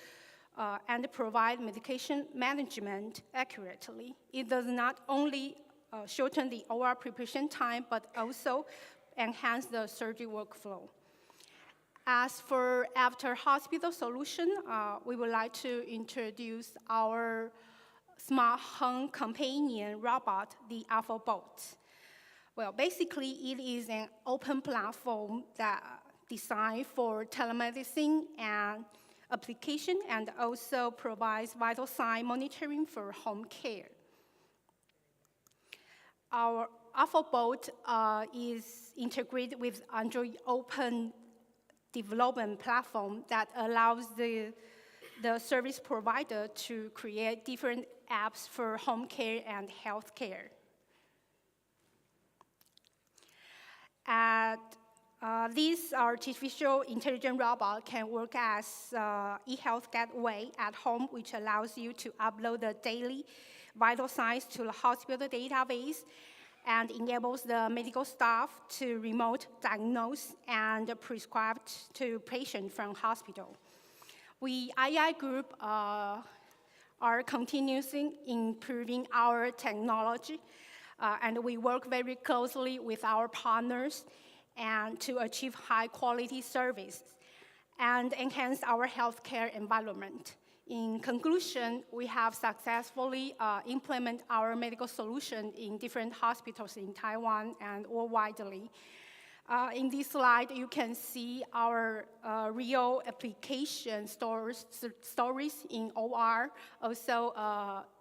[SPEAKER 6] and provide medication management accurately. It does not only shorten the OR preparation time, but also enhance the surgery workflow. As for after hospital solution, we would like to introduce our smart home companion robot, the AlphaBot. Well, basically, it is an open platform that designed for telemedicine and application, and also provides vital sign monitoring for home care. Our AlphaBot is integrated with Android Open development platform that allows the service provider to create different apps for home care and health care. This artificial intelligent robot can work as e-health gateway at home, which allows you to upload the daily vital signs to the hospital database and enables the medical staff to remote diagnose and prescribe to patients from hospital. We, AI Group, are continuously improving our technology And we work very closely with our partners and to achieve high-quality service and enhance our healthcare environment. In conclusion, we have successfully implemented our medical solution in different hospitals in Taiwan and worldwide. In this slide, you can see our real application stories in OR, also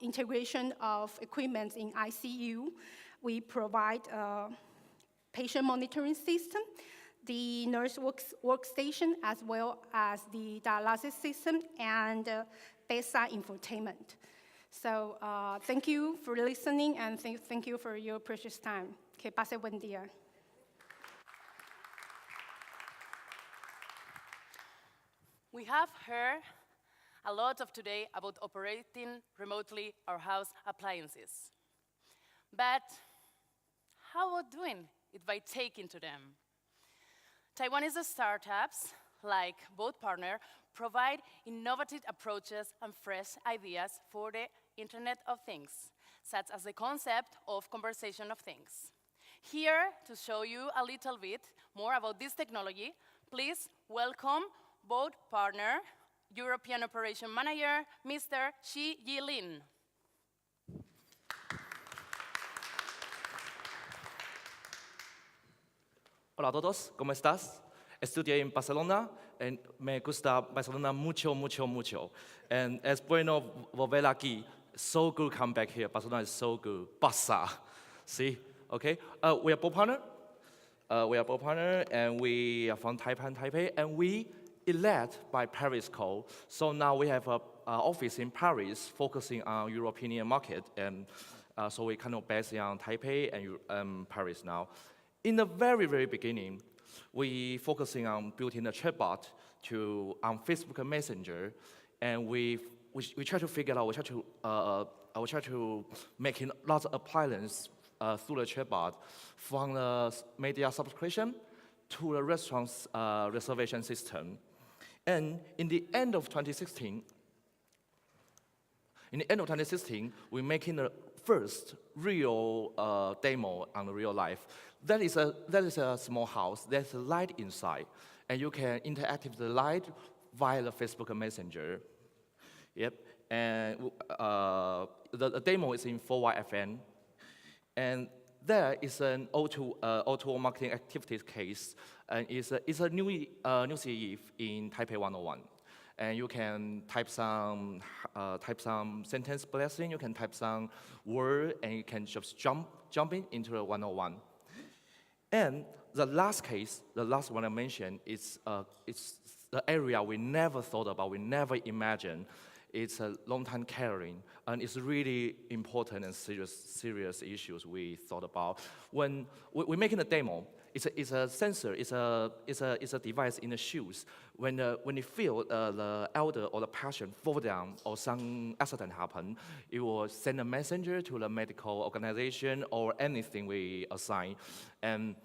[SPEAKER 6] integration of equipment in ICU. We provide a patient monitoring system, the nurse workstation, as well as the dialysis system and bedside infotainment. So thank you for listening, and thank you for your precious time. Que pase buen día.
[SPEAKER 3] We have heard a lot of today about operating remotely our house appliances. But how about doing it by taking to them? Taiwanese startups, like both partners, provide innovative approaches and fresh ideas for the Internet of Things, such as the concept of conversation of things. Here, to show you a little bit more about this technology, please welcome both partner, European Operation Manager, Mr. Shih-Chung Liu.
[SPEAKER 10] Hola a todos, ¿cómo estás? Estudié en Barcelona y me gusta Barcelona mucho, mucho, mucho. And es bueno volver aquí. So good come back here. Barcelona is so good. Barça. See? Okay? We are both partner. And we are from Taiwan, Taipei, and we elect by Paris Code. So now we have an office in Paris focusing on European market, and so we kind of based on Taipei and Paris now. In the very, very beginning, we focusing on building a chatbot on Facebook Messenger, and we try to figure out, we try to making lots of appliances through the chatbot, from the media subscription to the restaurant's reservation system. And in the end of 2016, we're making the first real demo on the real life. That is a small house. There's a light inside, and you can interact with the light via the Facebook Messenger. Yep. And the demo is in 4YFN, and there is an O2O marketing activities case, and it's a new CE in Taipei 101. And you can type some sentence blessing, you can type some word, and you can just jump into the 101. And the last case, the last one I mentioned, it's the area we never thought about, we never imagined. It's a long-time caring, and it's really important and serious issues we thought about. When we're making a demo, it's a sensor, it's a device in the shoes. When you feel the elder or the patient fall down or some accident happen, it will send a messenger to the medical organization or anything we assign. And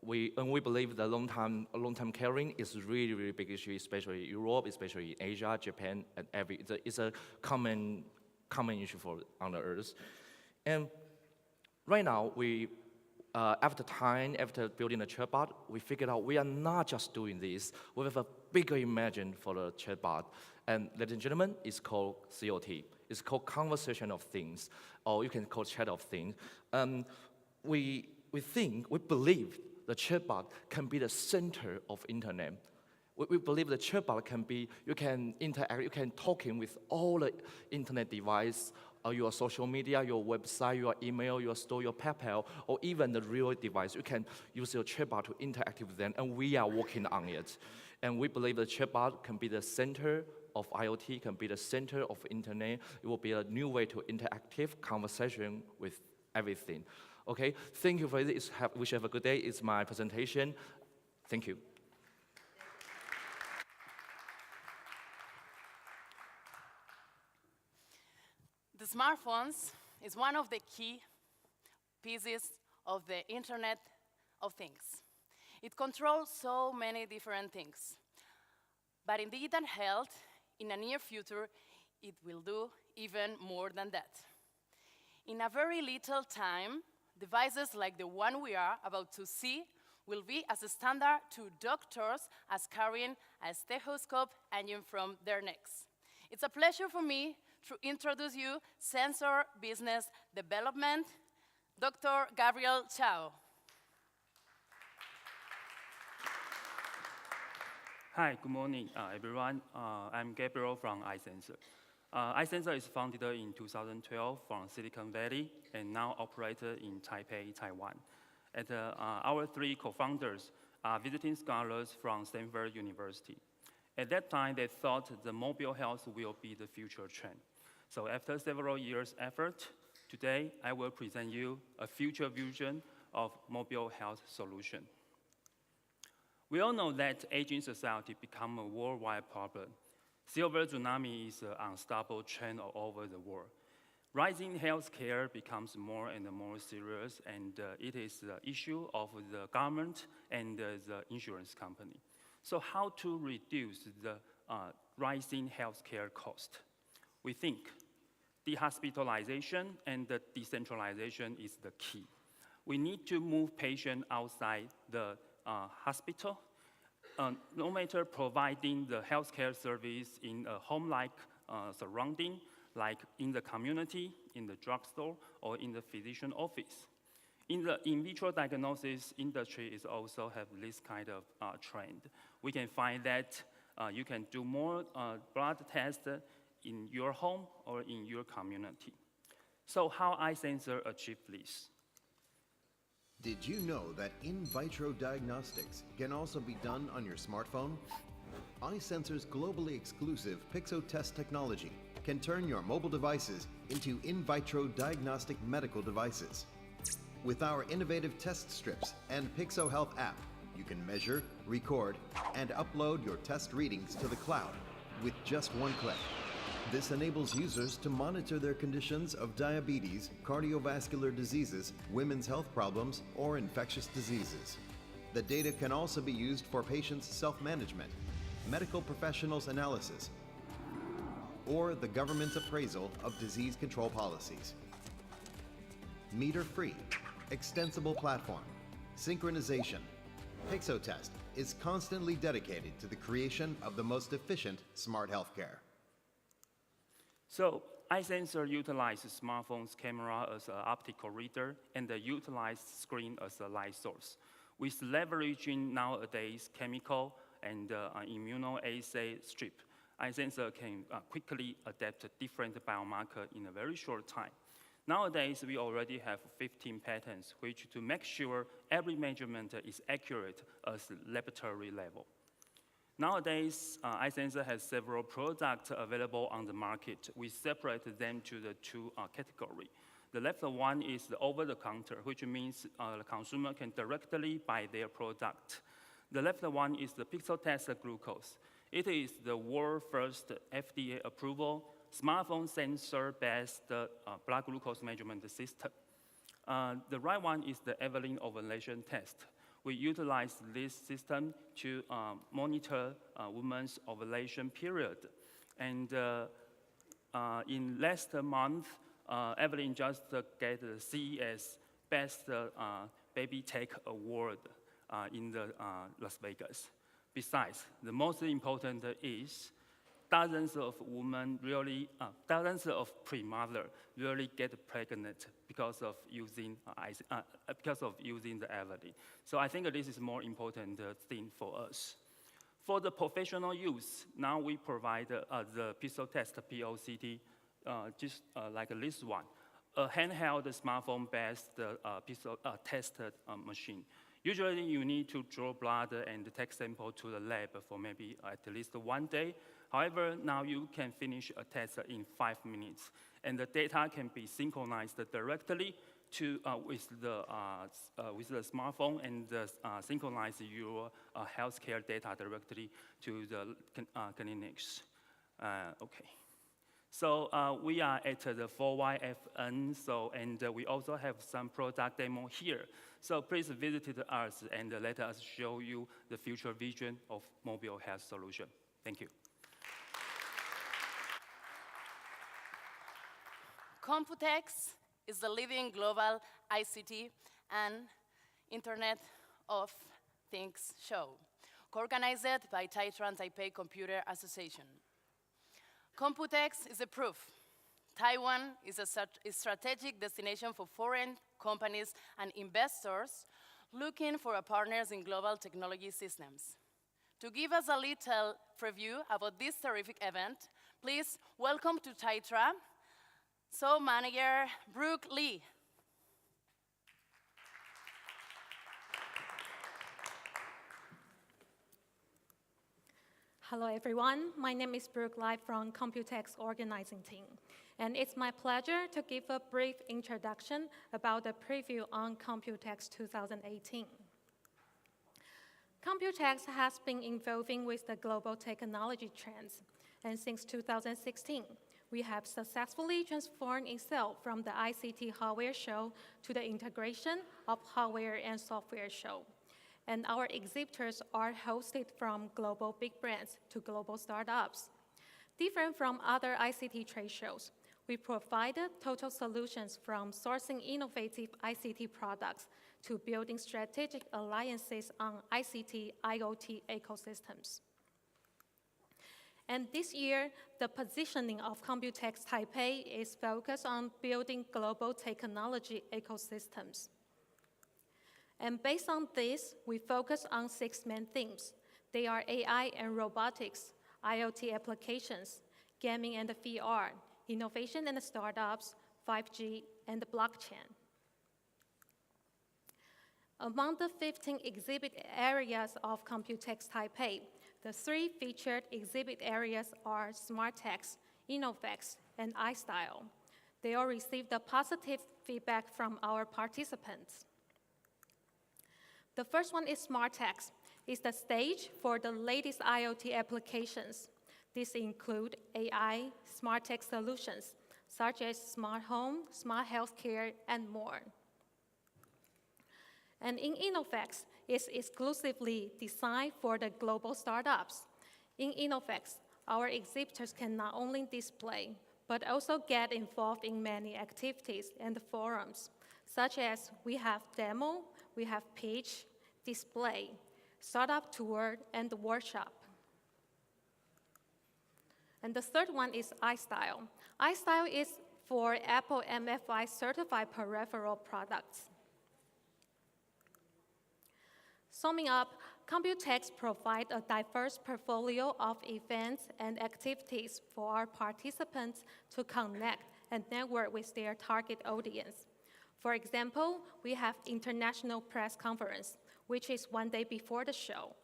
[SPEAKER 10] we believe the long-term caring is really, really big issue, especially Europe, especially Asia, Japan, and it's a common issue on the earth. And right now, after building the chatbot, we figured out we are not just doing this. We have a bigger imagine for the chatbot. And ladies and gentlemen, it's called COT. It's called conversation of things, or you can call chat of things. We believe the chatbot can be the center of internet. We believe the chatbot can be, you can interact, you can talk with all the internet device, your social media, your website, your email, your store, your PayPal, or even the real device. You can use your chatbot to interact with them, and we are working on it. And we believe the chatbot can be the center of IoT, can be the center of internet. It will be a new way to interactive conversation with everything. Okay, thank you for this. Wish you have a good day. It's my presentation. Thank you.
[SPEAKER 3] The smartphones is one of the key pieces of the Internet of Things. It controls so many different things. But in digital health, in the near future, it will do even more than that. In a very little time, devices like the one we are about to see will be as a standard to doctors as carrying a stethoscope hanging from their necks. It's a pleasure for me to introduce you Sensor Business Development, Dr. Gabriel Chao.
[SPEAKER 11] Hi, good morning, everyone. I'm Gabriel from iSensor. iSensor is founded in 2012 from Silicon Valley and now operated in Taipei, Taiwan. And our three co-founders are visiting scholars from Stanford University. At that time, they thought the mobile health will be the future trend. So after several years' effort, today I will present you a future vision of mobile health solution. We all know that aging society become a worldwide problem. Silver tsunami is an unstoppable trend all over the world. Rising healthcare becomes more and more serious, and it is the issue of the government and the insurance company. So how to reduce the rising healthcare cost? We think dehospitalization and the decentralization is the key. We need to move patients outside the hospital, no matter providing the healthcare service in a home-like surrounding, like in the community, in the drugstore, or in the physician office. In the in vitro diagnosis industry is also have this kind of trend. We can find that you can do more blood tests in your home or in your community. So how iSensor achieve this?
[SPEAKER 12] Did you know that in vitro diagnostics can also be done on your smartphone? iSensor's globally exclusive PixoTest technology can turn your mobile devices into in vitro diagnostic medical devices. With our innovative test strips and Pixo Health app, you can measure, record, and upload your test readings to the cloud with just one click. This enables users to monitor their conditions of diabetes, cardiovascular diseases, women's health problems, or infectious diseases. The data can also be used for patients' self-management, medical professionals' analysis, or the government's appraisal of disease control policies. Meter-free, extensible platform, synchronization. PixoTest is constantly dedicated to the creation of the most efficient smart healthcare.
[SPEAKER 11] So iSensor utilizes smartphone's camera as an optical reader and the utilized screen as a light source. With leveraging nowadays chemical and immunoassay strip, iSensor can quickly adapt to different biomarkers in a very short time. Nowadays, we already have 15 patents, which to make sure every measurement is accurate at laboratory level. Nowadays, iSensor has several products available on the market. We separate them to the two categories. The left one is the over-the-counter, which means the consumer can directly buy their product. The left one is the PixoTest Glucose. It is the world's first FDA approval smartphone sensor-based blood glucose measurement system. The right one is the Evelyn ovulation test. We utilize this system to monitor women's ovulation period. And in last month, Evelyn just get the CES Best Baby Tech Award in Las Vegas. Besides, the most important is dozens of women really, dozens of pre-mother really get pregnant because of using the Evelyn. So I think this is more important thing for us. For the professional use, now we provide the PixoTest POCT, just like this one, a handheld smartphone-based test machine. Usually you need to draw blood and take sample to the lab for maybe at least 1 day. However, now you can finish a test in 5 minutes, and the data can be synchronized directly to, with the smartphone and synchronize your healthcare data directly to the clinics. Okay. So we are at the 4YFN, and we also have some product demo here. So please visit us and let us show you the future vision of mobile health solution. Thank you.
[SPEAKER 3] Computex is the leading global ICT and Internet of Things show, co-organized by Taiwan and Taipei Computer Association. Computex is a proof. Taiwan is a strategic destination for foreign companies and investors looking for partners in global technology systems. To give us a little preview about this terrific event, please welcome to Taitra, Manager Brooke Lee.
[SPEAKER 13] Hello everyone, my name is Brooke Lee from Computex organizing team. And it's my pleasure to give a brief introduction about the preview on Computex 2018. Computex has been evolving with the global technology trends, and since 2016, we have successfully transformed itself from the ICT hardware show to the integration of hardware and software show. And our exhibitors are hosted from global big brands to global startups. Different from other ICT trade shows, we provided total solutions from sourcing innovative ICT products to building strategic alliances on ICT, IoT ecosystems. And this year, the positioning of Computex Taipei is focused on building global technology ecosystems. And based on this, we focus on 6 main themes. They are AI and robotics, IoT applications, gaming and VR, innovation and startups, 5G, and the blockchain. Among the 15 exhibit areas of Computex Taipei, the 3 featured exhibit areas are SmartTech, Innovex, and iStyle. They all received the positive feedback from our participants. The first one is SmartTech. It's the stage for the latest IoT applications. These include AI, smart tech solutions, such as smart home, smart healthcare, and more. And in Innovex, it's exclusively designed for the global startups. In Innovex, our exhibitors can not only display, but also get involved in many activities and forums, such as we have demo, we have pitch, display, startup tour, and workshop. And the third one is iStyle. iStyle is for Apple MFI certified peripheral products. Summing up, Computex provides a diverse portfolio of events and activities for our participants to connect and network with their target audience. For example, we have International Press Conference, which is 1 day before the show,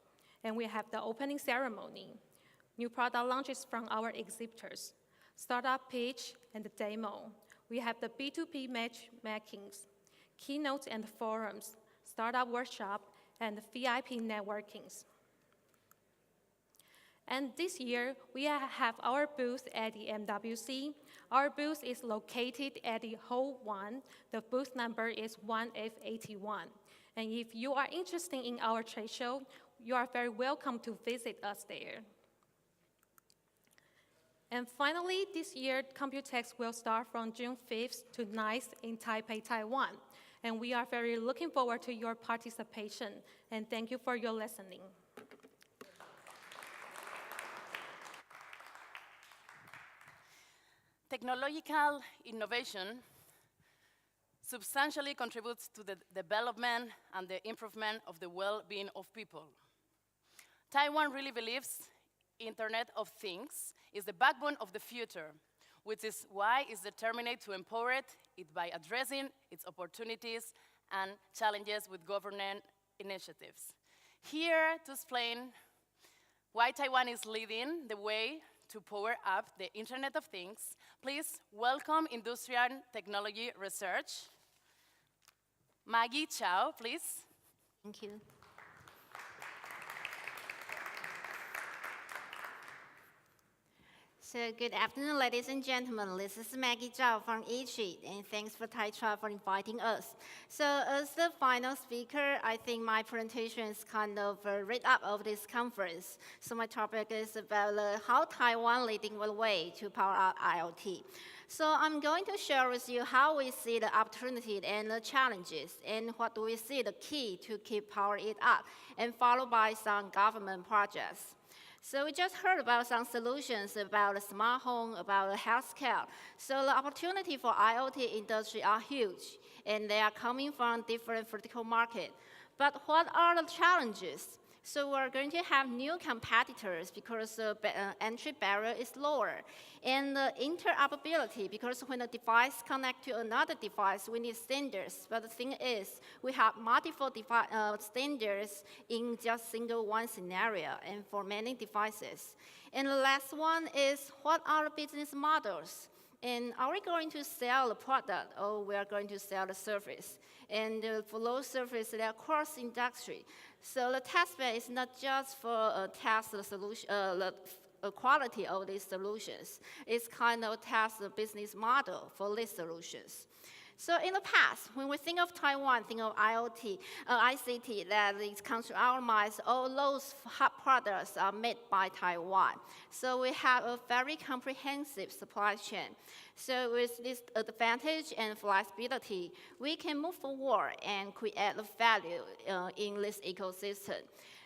[SPEAKER 13] and we have the opening ceremony, new product launches from our exhibitors, startup pitch and the demo. We have the B2B matchmakings, keynotes and forums, startup workshop, and VIP networkings. And this year, we have our booth at the MWC. Our booth is located at the Hall 1. The booth number is 1F81. And if you are interested in our trade show, you are very welcome to visit us there. And finally, this year, Computex will start from June 5th to 9th in Taipei, Taiwan. And we are very looking forward to your participation. And thank you for your listening.
[SPEAKER 3] Technological innovation substantially contributes to the development and the improvement of the well-being of people. Taiwan really believes Internet of Things is the backbone of the future, which is why it's determined to empower it by addressing its opportunities and challenges with government initiatives. Here to explain why Taiwan is leading the way to power up the Internet of Things, please welcome Industrial Technology Research. Maggie Chow, please.
[SPEAKER 1] Thank you.
[SPEAKER 14] So good afternoon, ladies and gentlemen. This is Maggie Zhao from eCheat, and thanks for Taitra for inviting us. So as the final speaker, I think my presentation is kind of a wrap-up of this conference. So my topic is about how Taiwan leading the way to power up IoT. So I'm going to share with you how we see the opportunity and the challenges, and what do we see the key to keep powering it up, and followed by some government projects. So we just heard about some solutions about the smart home, about the healthcare. So the opportunity for IoT industry are huge, and they are coming from different vertical market. But what are the challenges? So we're going to have new competitors because the entry barrier is lower. And the interoperability, because when a device connects to another device, we need standards. But the thing is, we have multiple standards in just single one scenario and for many devices. And the last one is, what are the business models? And are we going to sell the product, or we are going to sell the service? And for those services, they are cross-industry. So the test bed is not just for test the solution, the quality of these solutions. It's kind of test the business model for these solutions. So in the past, when we think of Taiwan, think of IoT, ICT, that it comes to our minds, all those hot products are made by Taiwan. So we have a very comprehensive supply chain. So with this advantage and flexibility, we can move forward and create the value in this ecosystem.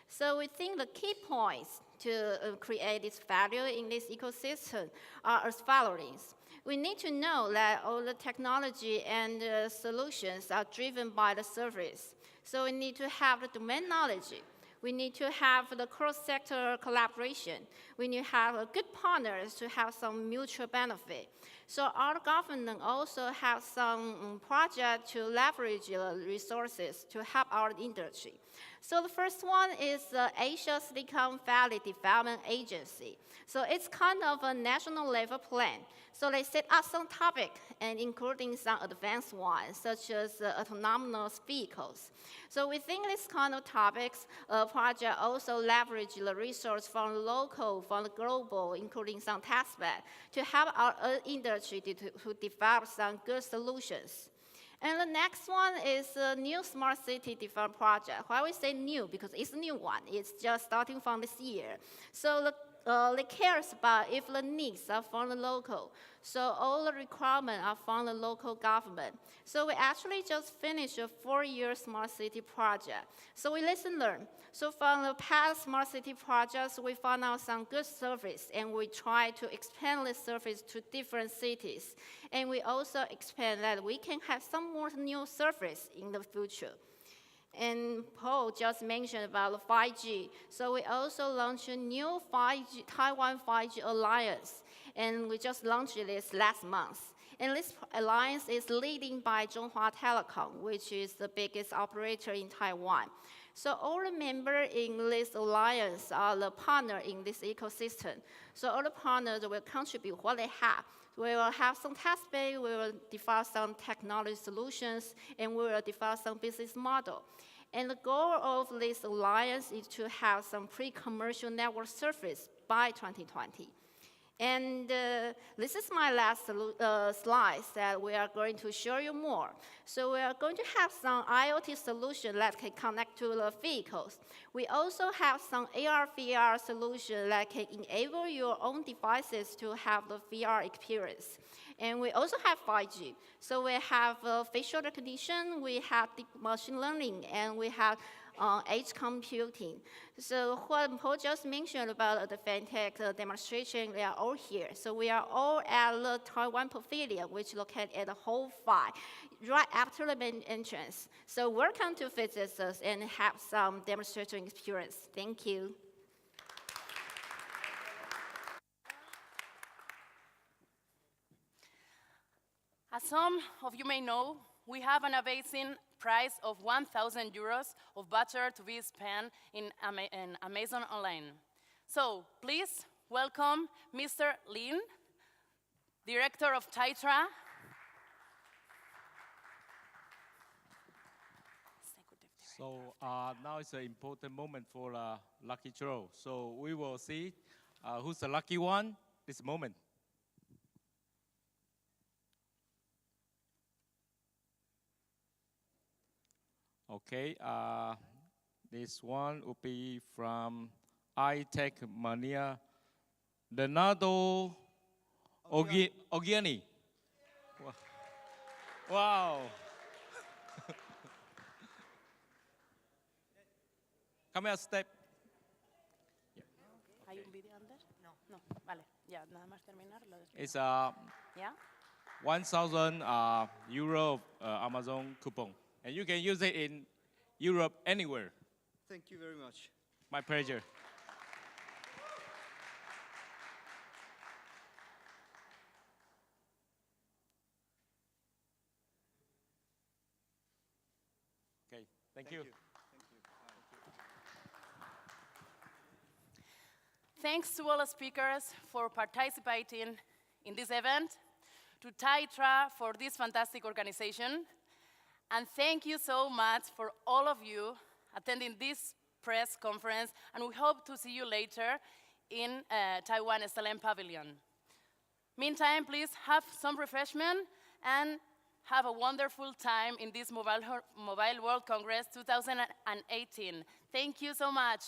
[SPEAKER 14] So we think the key points to create this value in this ecosystem are as follows. We need to know that all the technology and solutions are driven by the service. So we need to have the domain knowledge. We need to have the cross-sector collaboration. We need to have good partners to have some mutual benefit. So our government also have some project to leverage resources to help our industry. So the first one is the Asia Silicon Valley Development Agency. So it's kind of a national level plan. So they set up some topic, and including some advanced ones, such as autonomous vehicles. So within this kind of topics, project also leverage the resource from local, from the global, including some test bed, to help our industry to develop some good solutions. And the next one is a new smart city development project. Why we say new? Because it's a new one. It's just starting from this year. So they cares about if the needs are from the local. So all the requirements are from the local government. So we actually just finished a 4-year smart city project. So we listen, learn. So from the past smart city projects, we found out some good service, and we try to expand this service to different cities. And we also expand that we can have some more new service in the future. And Paul just mentioned about the 5G. So we also launched a new Taiwan 5G Alliance, and we just launched this last month. And this alliance is leading by Zhonghua Telecom, which is the biggest operator in Taiwan. So all the members in this alliance are the partner in this ecosystem. So all the partners will contribute what they have. We will have some test bed, we will develop some technology solutions, and we will develop some business model. And the goal of this alliance is to have some pre-commercial network service by 2020. And this is my last slide that we are going to show you more. So we are going to have some IoT solution that can connect to the vehicles. We also have some AR/VR solution that can enable your own devices to have the VR experience. And we also have 5G. So we have facial recognition, we have deep machine learning, and we have edge computing. So what Paul just mentioned about the FinTech demonstration, they are all here. So we are all at the Taiwan Pavilion, which located at the Whole 5, right after the main entrance. So welcome to visit us and have some demonstration experience. Thank you.
[SPEAKER 3] As some of you may know, we have an amazing prize of 1,000 euros of voucher to be spent in Amazon online. So please welcome Mr. Lin, Director of Taitra.
[SPEAKER 15] So now it's an important moment for lucky draw. So we will see who's the lucky one.
[SPEAKER 11] this moment. Okay, this one will be from iTech Mania, Leonardo Ogiani. Wow. Come here, step.
[SPEAKER 3] ¿Hay un vídeo antes? No. No, vale. Ya, nada más terminar. Lo
[SPEAKER 11] It's
[SPEAKER 3] ¿Ya?
[SPEAKER 11] 1,000 euro Amazon coupon. And you can use it in Europe anywhere.
[SPEAKER 16] Thank you very much.
[SPEAKER 11] My pleasure. Okay, thank you.
[SPEAKER 3] Thanks to all the speakers for participating in this event, to Taitra for this fantastic organization, and thank you so much for all of you attending this press conference, and we hope to see you later in Taiwan SLM Pavilion. Meantime, please have some refreshment and have a wonderful time in this Mobile World Congress 2018. Thank you so much.